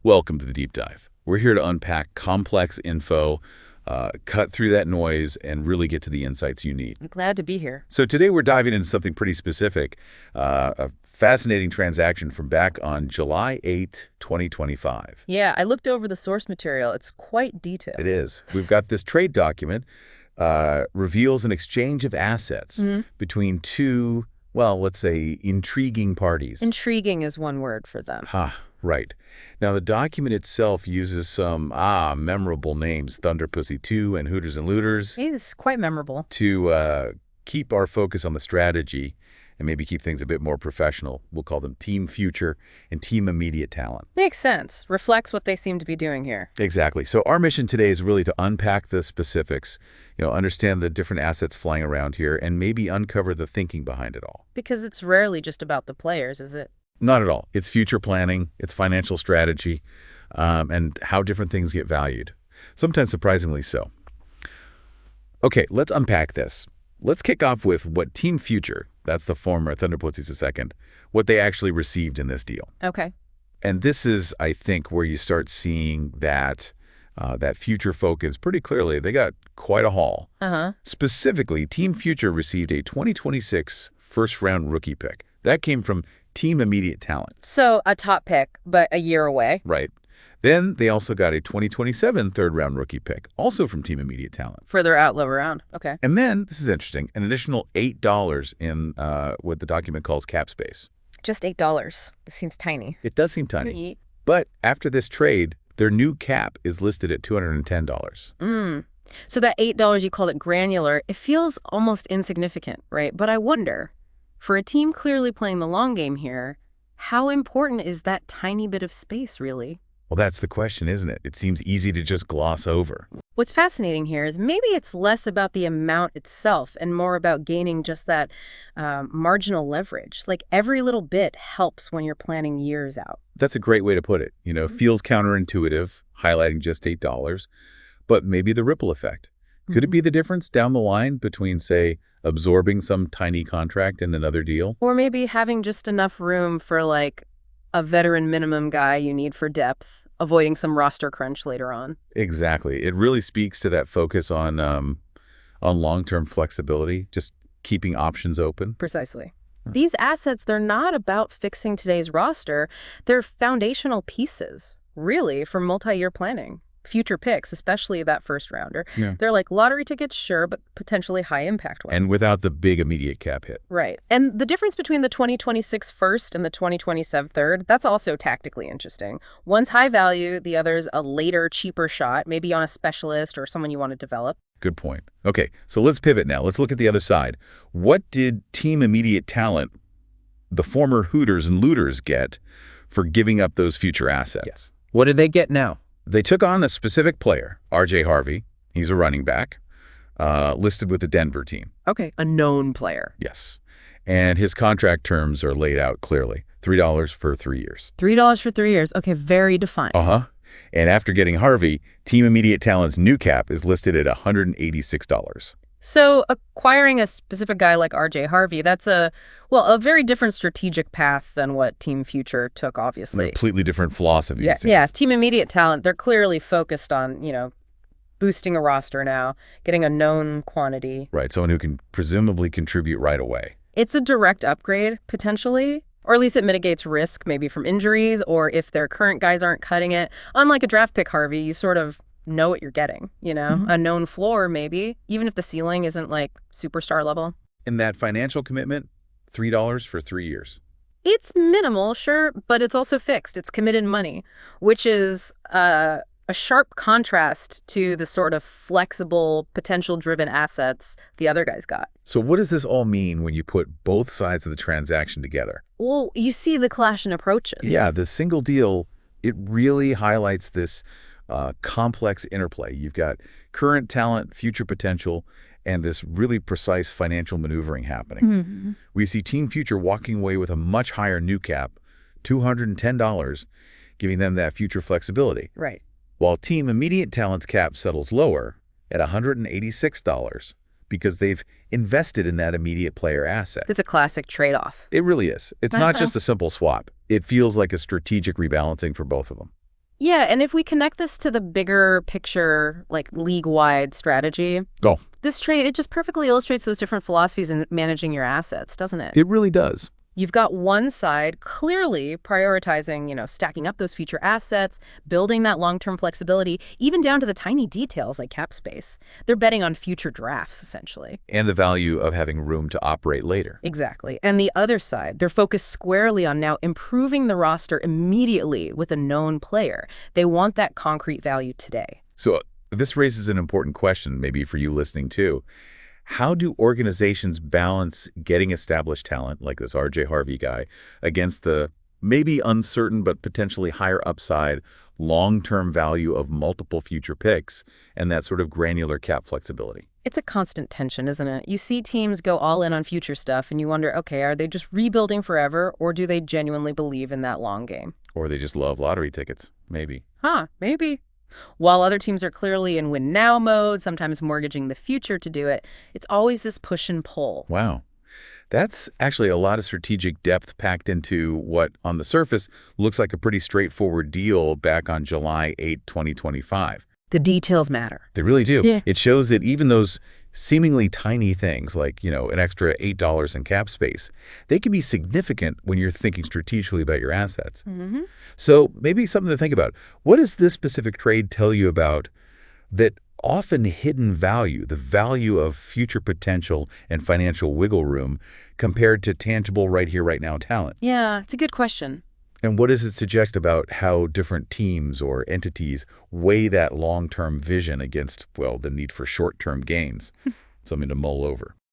Welcome to the Deep Dive. We're here to unpack complex info, cut through that noise, and really get to the insights you need. I'm glad to be here. So today we're diving into something pretty specific, a fascinating transaction from back on July 8, 2025. Yeah, I looked over the source material. It's quite detailed. It is. We've got this trade document, reveals an exchange of assets between two, well, let's say, intriguing parties. Intriguing is one word for them. Right. Now, the document itself uses some, memorable names, Thunder Pussy 2 and Hooters and Looters. It's quite memorable. To keep our focus on the strategy and maybe keep things a bit more professional, we'll call them Team Future and Team Immediate Talent. Makes sense. Reflects what they seem to be doing here. Exactly. So our mission today is really to unpack the specifics, understand the different assets flying around here, and maybe uncover the thinking behind it all. Because it's rarely just about the players, is it? Not at all. It's future planning, it's financial strategy, and how different things get valued. Sometimes surprisingly so. Okay, let's unpack this. Let's kick off with what Team Future, that's the former Thunder Pussies II, what they actually received in this deal. Okay. And this is, I think, where you start seeing that future focus pretty clearly. They got quite a haul. Specifically, Team Future received a 2026 first-round rookie pick. That came from Team Immediate Talent. So a top pick, but a year away. Right. Then they also got a 2027 third-round rookie pick, also from Team Immediate Talent. Further out, lower round. Okay. And then, this is interesting, an additional $8 in what the document calls cap space. Just $8. This seems tiny. It does seem tiny. But after this trade, their new cap is listed at $210. So that $8, you called it granular, it feels almost insignificant, right? But I wonder, for a team clearly playing the long game here, how important is that tiny bit of space, really? Well, that's the question, isn't it? It seems easy to just gloss over. What's fascinating here is maybe it's less about the amount itself and more about gaining just that marginal leverage. Like every little bit helps when you're planning years out. That's a great way to put it. Feels counterintuitive, highlighting just $8, but maybe the ripple effect. Could it be the difference down the line between, say, absorbing some tiny contract in another deal? Or maybe having just enough room for like a veteran minimum guy you need for depth, avoiding some roster crunch later on. Exactly. It really speaks to that focus on long-term flexibility, just keeping options open. Precisely. These assets, they're not about fixing today's roster. They're foundational pieces, really, for multi-year planning. Future picks, especially that first rounder. Yeah. They're like lottery tickets, sure, but potentially high impact ones. And without the big immediate cap hit. Right. And the difference between the 2026 first and the 2027 third, that's also tactically interesting. One's high value, the other's a later, cheaper shot, maybe on a specialist or someone you want to develop. Good point. Okay, so let's pivot now. Let's look at the other side. What did Team Immediate Talent, the former Hooters and Looters, get for giving up those future assets? Yes. What do they get now? They took on a specific player, RJ Harvey. He's a running back, listed with the Denver team. Okay, a known player. Yes. And his contract terms are laid out clearly. $3 for 3 years. $3 for 3 years. Okay, very defined. And after getting Harvey, Team Immediate Talent's new cap is listed at $186. So acquiring a specific guy like RJ Harvey, that's a very different strategic path than what Team Future took, obviously. Completely different philosophy. Yeah, Team Immediate Talent, they're clearly focused on, boosting a roster now, getting a known quantity. Right, someone who can presumably contribute right away. It's a direct upgrade, potentially, or at least it mitigates risk, maybe from injuries, or if their current guys aren't cutting it. Unlike a draft pick Harvey, you sort of know what you're getting, a known floor maybe, even if the ceiling isn't like superstar level. And that financial commitment, $3 for 3 years. It's minimal, sure, but it's also fixed. It's committed money, which is a sharp contrast to the sort of flexible, potential-driven assets the other guys got. So what does this all mean when you put both sides of the transaction together? Well, you see the clash in approaches. Yeah, the single deal, it really highlights this complex interplay. You've got current talent, future potential, and this really precise financial maneuvering happening. We see Team Future walking away with a much higher new cap, $210, giving them that future flexibility. Right. While Team Immediate Talent's cap settles lower at $186 because they've invested in that immediate player asset. It's a classic trade-off. It really is. It's not just a simple swap. It feels like a strategic rebalancing for both of them. Yeah, and if we connect this to the bigger picture, like league-wide strategy, Oh, this trade, it just perfectly illustrates those different philosophies in managing your assets, doesn't it? it really does. You've got one side clearly prioritizing, stacking up those future assets, building that long-term flexibility, even down to the tiny details like cap space. They're betting on future drafts, essentially. And the value of having room to operate later. Exactly. And the other side, they're focused squarely on now improving the roster immediately with a known player. They want that concrete value today. So this raises an important question, maybe for you listening too. How do organizations balance getting established talent, like this RJ Harvey guy, against the maybe uncertain but potentially higher upside long-term value of multiple future picks and that sort of granular cap flexibility? It's a constant tension, isn't it? You see teams go all in on future stuff and you wonder, okay, are they just rebuilding forever or do they genuinely believe in that long game? Or they just love lottery tickets, maybe. Maybe. While other teams are clearly in win-now mode, sometimes mortgaging the future to do it, it's always this push and pull. Wow. That's actually a lot of strategic depth packed into what, on the surface, looks like a pretty straightforward deal back on July 8, 2025. The details matter. They really do. Yeah. It shows that even those seemingly tiny things like, an extra $8 in cap space, they can be significant when you're thinking strategically about your assets. Mm-hmm. So maybe something to think about. What does this specific trade tell you about that often hidden value, the value of future potential and financial wiggle room compared to tangible right here, right now talent? Yeah, it's a good question. And what does it suggest about how different teams or entities weigh that long-term vision against, well, the need for short-term gains? Something to mull over.